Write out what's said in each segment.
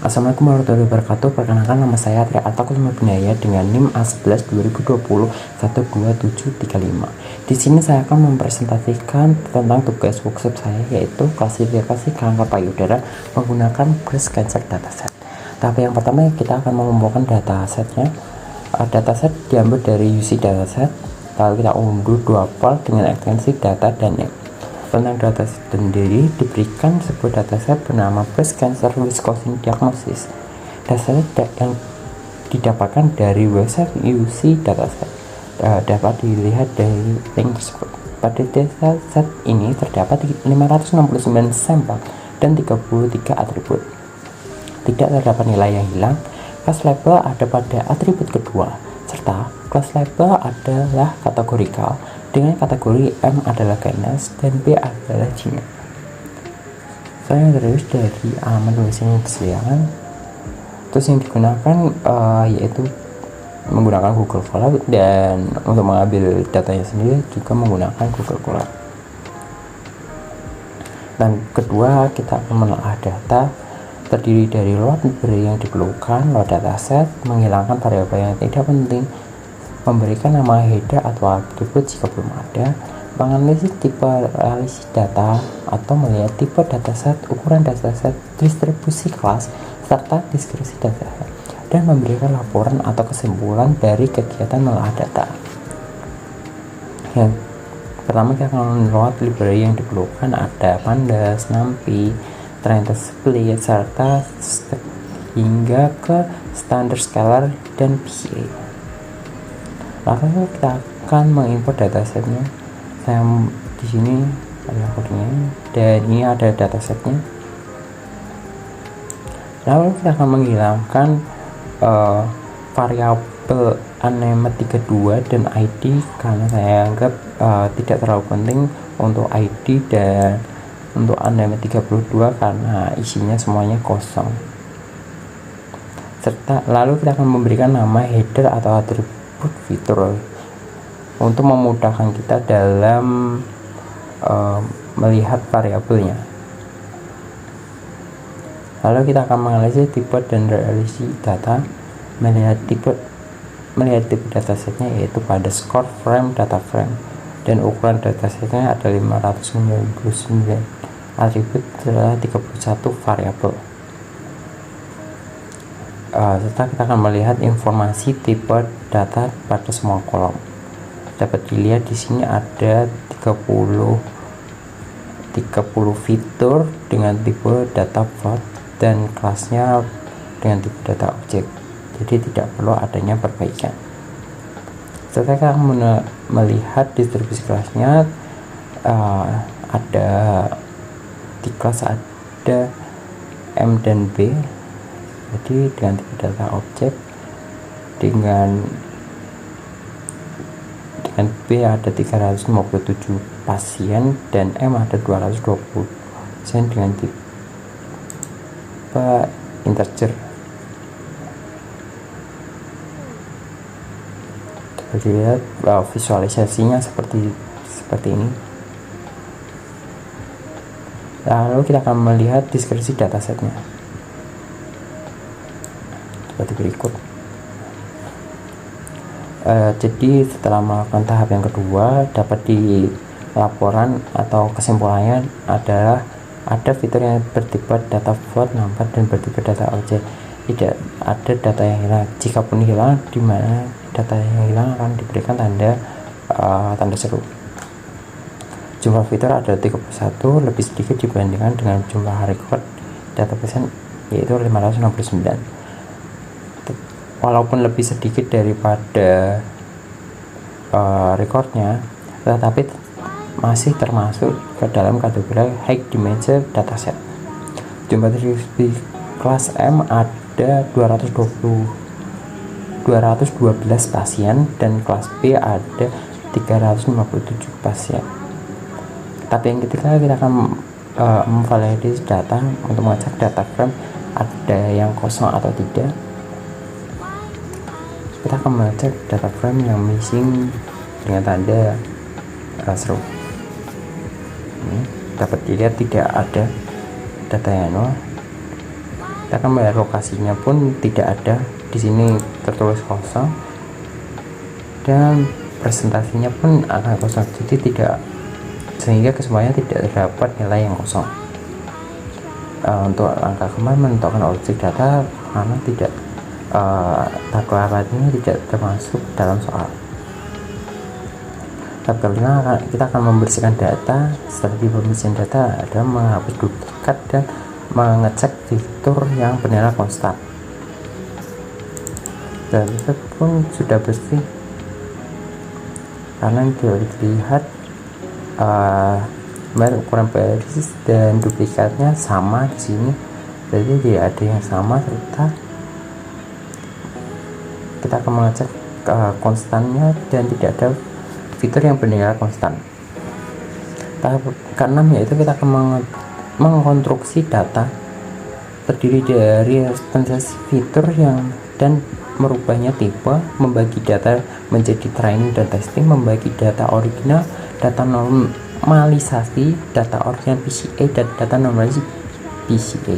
Assalamualaikum warahmatullahi wabarakatuh. Perkenalkan, nama saya Tri Artakusuma Binaya dengan NIM A11 2020 12735. Di sini saya akan mempresentasikan tentang tugas workshop saya, yaitu klasifikasi kerangka payudara menggunakan breast cancer dataset. Tahap yang pertama, kita akan mengumpulkan datasetnya. Dataset diambil dari UC dataset, lalu kita unduh 2 file dengan ekstensi data dan name. Tentang dataset sendiri, diberikan sebuah dataset bernama Breast Cancer Wisconsin Diagnosis. Dataset yang didapatkan dari website UC dataset dapat dilihat dari link tersebut. Pada dataset ini terdapat 569 sampel dan 33 atribut. Tidak terdapat nilai yang hilang. Class label ada pada atribut kedua, serta class label adalah kategorikal dengan kategori M adalah ganas dan B adalah genus. Saya terus dari alamat tulisan kesediaan. Terus yang digunakan yaitu menggunakan Google Colab, dan untuk mengambil datanya sendiri juga menggunakan Google Colab. Dan kedua, kita akan menelaah data terdiri dari load library yang diperlukan, load dataset, menghilangkan variabel yang tidak penting, memberikan nama header atau atribut jika belum ada, menganalisis tipe realisasi data atau melihat tipe dataset, ukuran dataset, distribusi kelas, serta deskripsi dataset, dan memberikan laporan atau kesimpulan dari kegiatan menelaah data. Yang pertama, kita akan load library yang diperlukan ada pandas, numpy, trend split, serta hingga ke standard scalar dan PA. Lalu kita akan mengimport datasetnya. Saya di sini ada kodenya dan ini ada datasetnya. Lalu kita akan menghilangkan variabel aname 32 dan ID karena saya anggap tidak terlalu penting untuk ID, dan untuk aname 32 karena isinya semuanya kosong. Serta lalu kita akan memberikan nama header atau atribut fitur untuk memudahkan kita dalam melihat variabelnya. Lalu kita akan menganalisis tipe dan realisasi data, melihat tipe datasetnya yaitu pada score frame data frame, dan ukuran datasetnya ada 599 atribut adalah 31 variabel. Serta kita akan melihat informasi tipe data pada semua kolom. Dapat dilihat di sini ada 30 fitur dengan tipe data float dan kelasnya dengan tipe data objek. Jadi tidak perlu adanya perbaikan. Serta kita akan melihat distribusi kelasnya, ada di kelas ada M dan B, jadi dengan tipe data objek, dengan B ada 357 pasien dan M ada 220 pasien dengan tipe integer. Dapat dilihat visualisasinya seperti ini. Lalu kita akan melihat deskripsi datasetnya seperti berikut. Jadi setelah melakukan tahap yang kedua, dapat di laporan atau kesimpulannya adalah ada fitur yang bertipe data float, number, dan bertipe data objek. Tidak ada data yang hilang. Jika pun hilang, di mana data yang hilang akan diberikan tanda seru. Jumlah fitur ada 31, lebih sedikit dibandingkan dengan jumlah record data pasien yaitu 569. Walaupun lebih sedikit daripada recordnya, tetapi masih termasuk ke dalam kategori high dimension dataset. Jumlah distribusi kelas M ada 212 pasien dan kelas B ada 357 pasien. Tapi yang ketiga, kita akan memvalidasi data untuk mengecek data frame ada yang kosong atau tidak. Kita akan mengecek data frame yang missing dengan tanda seru. Ini dapat dilihat tidak ada data yang nol. Kita akan melihat lokasinya pun tidak ada, di sini tertulis kosong, dan presentasinya pun akan kosong, jadi tidak, sehingga kesemuanya tidak terdapat nilai yang kosong. Untuk langkah kemarin menentukan objek data karena tidak deklaratifnya tidak termasuk dalam soal. Tahap kelima, kita akan membersihkan data. Strategi pembersihan data adalah menghapus duplikat dan mengecek fitur yang bernilai konstan. Dan itu pun sudah bersih karena dilihat ukuran baris dan duplikatnya sama di sini, jadi tidak ada yang sama, serta kita akan mengecek konstannya dan tidak ada fitur yang bernilai konstan. Tahap keenam yaitu kita akan mengkonstruksi data, terdiri dari representasi fitur yang dan merubahnya tipe, membagi data menjadi training dan testing, membagi data original, data normalisasi, data original PCA, dan data normalisasi PCA.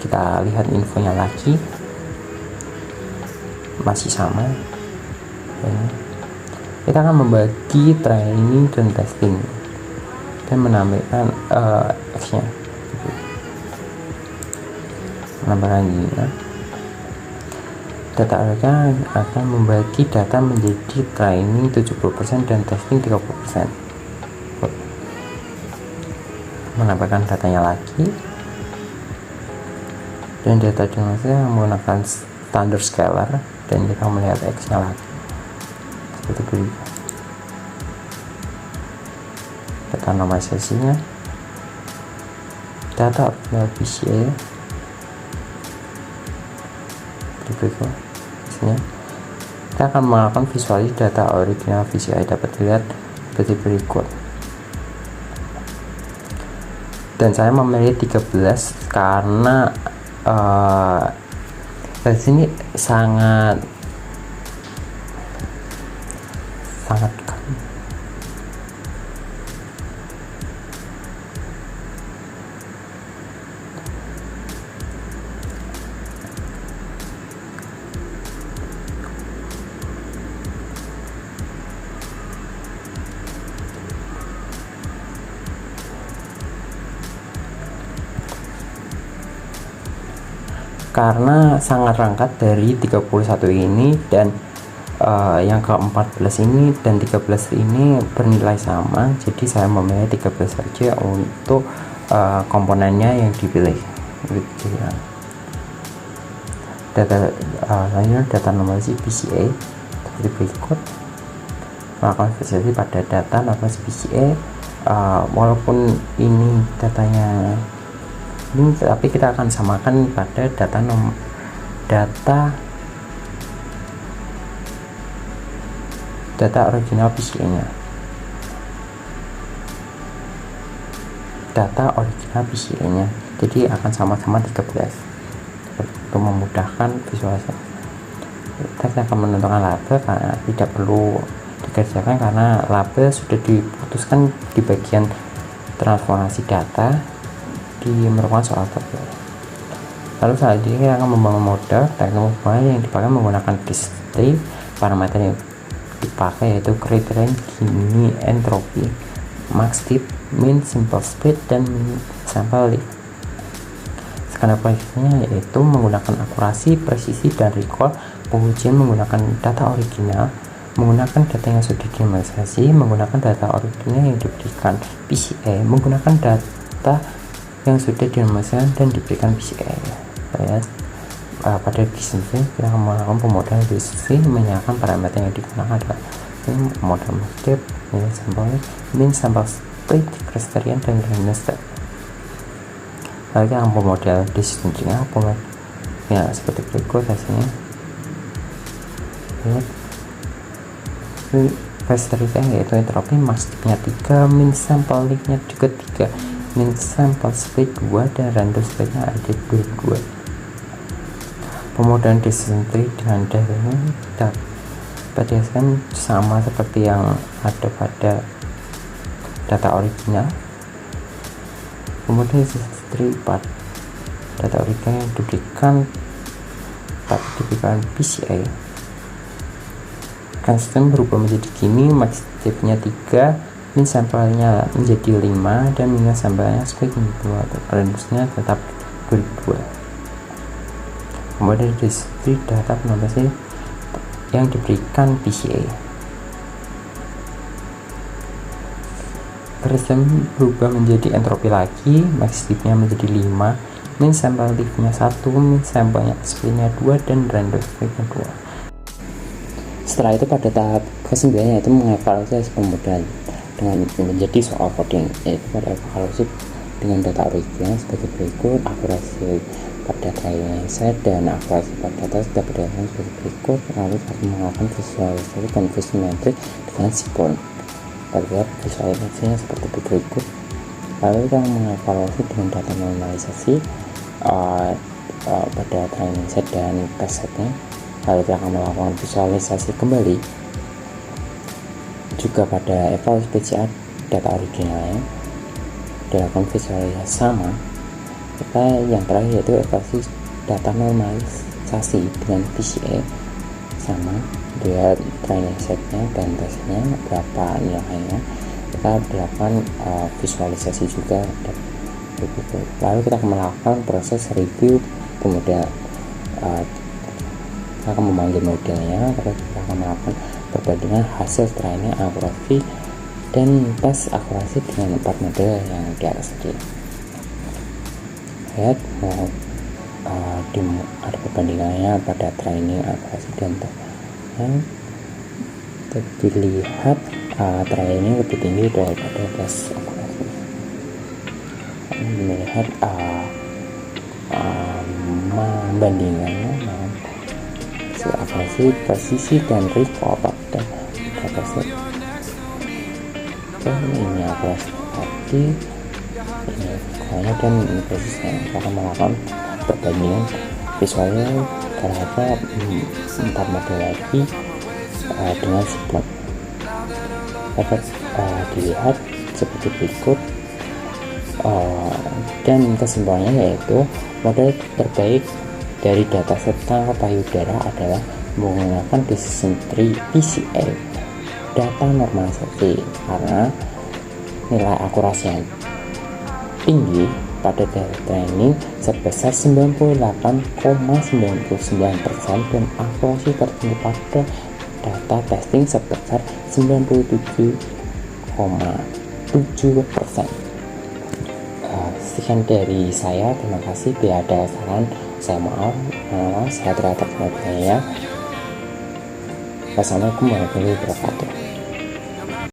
Kita lihat infonya lagi, masih sama. Kita akan membagi training dan testing dan menampilkan X-nya, menambahkan ini. Data original akan membagi data menjadi training 70% dan testing 30%. Menambahkan datanya lagi, dan data dimensinya menggunakan standar scalar, dan kita melihat X-nya lagi seperti berikut. Data normalisasinya, data original PCA berikut. Misalnya kita akan melakukan visualisasi data original PCI, dapat dilihat seperti berikut. Dan saya memilih 13 karena dari sini sangat rangkat dari 31 ini, dan yang ke-14 ini dan 13 ini bernilai sama, jadi saya memilih 13 saja untuk komponennya yang dipilih. Data lainnya, data normalisasi PCA seperti berikut. Melakukan visualisasi pada data normalisasi PCA, walaupun ini datanya ini, tapi kita akan samakan pada data original PCA nya, jadi akan sama-sama 13 untuk memudahkan visualisasi. Kita akan menentukan label karena tidak perlu dikerjakan karena label sudah diputuskan di bagian transformasi data di merupakan soal tabel. Lalu selanjutnya kita akan membangun model. Teknik pembangunan yang dipakai menggunakan display. Parameter yang dipakai yaitu criterion Gini, entropy, max dip, min simple split, dan min sample lift. Skala presisinya yaitu menggunakan akurasi, presisi, dan recall. Pengujian menggunakan data original, menggunakan data yang sudah dinormalisasi, menggunakan data original yang diberikan PCA, menggunakan data yang sudah dinormalisasi dan diberikan PCA. Pada display kita akan melakukan pemodelan display, menyalakan parameter yang digunakan adalah model dip, min sample split, criterion, dan random step. Lalu kita akan pemodel display ya seperti berikut hasilnya. Criterion yaitu entropi, max dipnya 3, min sample liftnya juga 3, min sample split 2, dan random splitnya ada 2. Pemodelan display dengan dasarnya dapat dihasilkan sama seperti yang ada pada data original. Kemudian history part data original yang diberikan tapi diberikan PCA. Kan sistem berubah menjadi gini, max depth-nya 3, min sampelnya menjadi 5, dan min sampelnya sebagai 2, range-nya tetap 2002. Kemudian dari history data penulisan yang diberikan PCA. Sistem berubah menjadi entropi lagi, max depth-nya menjadi 5, min sampel depth-nya 1, min sampelnya splitnya 2, dan random splitnya 2. Setelah itu pada tahap ke-9 yaitu mengevaluasi pemodal dengan menjadi soal coding, yaitu pada evaluasi dengan data original sebagai berikut: akurasi pada training set dan akurasi pada data sudah berdasarkan sebagai berikut. Lalu kita melakukan visualisasi dan metrik dengan Seaborn. Kita lihat visualisasinya seperti berikut. Lalu kita mengevaluasi dengan data normalisasi pada training set dan test setnya. Lalu kita akan melakukan visualisasi kembali juga pada evaluasi PCA data originalnya, dilakukan visualisasi sama. Kita yang terakhir yaitu evaluasi data normalisasi dengan PCA sama, lihat training setnya dan tesnya berapa nilainya. Kita dilakukan visualisasi juga. Lalu kita akan melakukan proses review, kemudian kita akan memanggil modelnya, terus kita akan melakukan perbandingan hasil training akurasi dan tes akurasi dengan 4 model yang di atas tadi. Lihat ada perbandingannya pada training akurasi dan tes. Dilihat training lebih tinggi daripada tes akurasi. Melihat membandingkannya akurasi, presisi, dan recall pada dataset. Ini akurasi tadi, ini recallnya, dan ini presisinya. Kita akan melakukan perbandingan visualnya terhadap 4 model lagi dengan Seaborn. Dapat dilihat seperti berikut, dan kesimpulannya yaitu model terbaik dari dataset tangkap payudara adalah menggunakan decision tree PCA data normalisasi karena nilai akurasi yang tinggi pada data training sebesar 98,99% dan akurasi tertinggi pada data testing sebesar 97,7%. Sekian dari saya, terima kasih. Bila ada saran saya maaf, saya terhadap ya. Wassalamualaikum warahmatullahi wabarakatuh.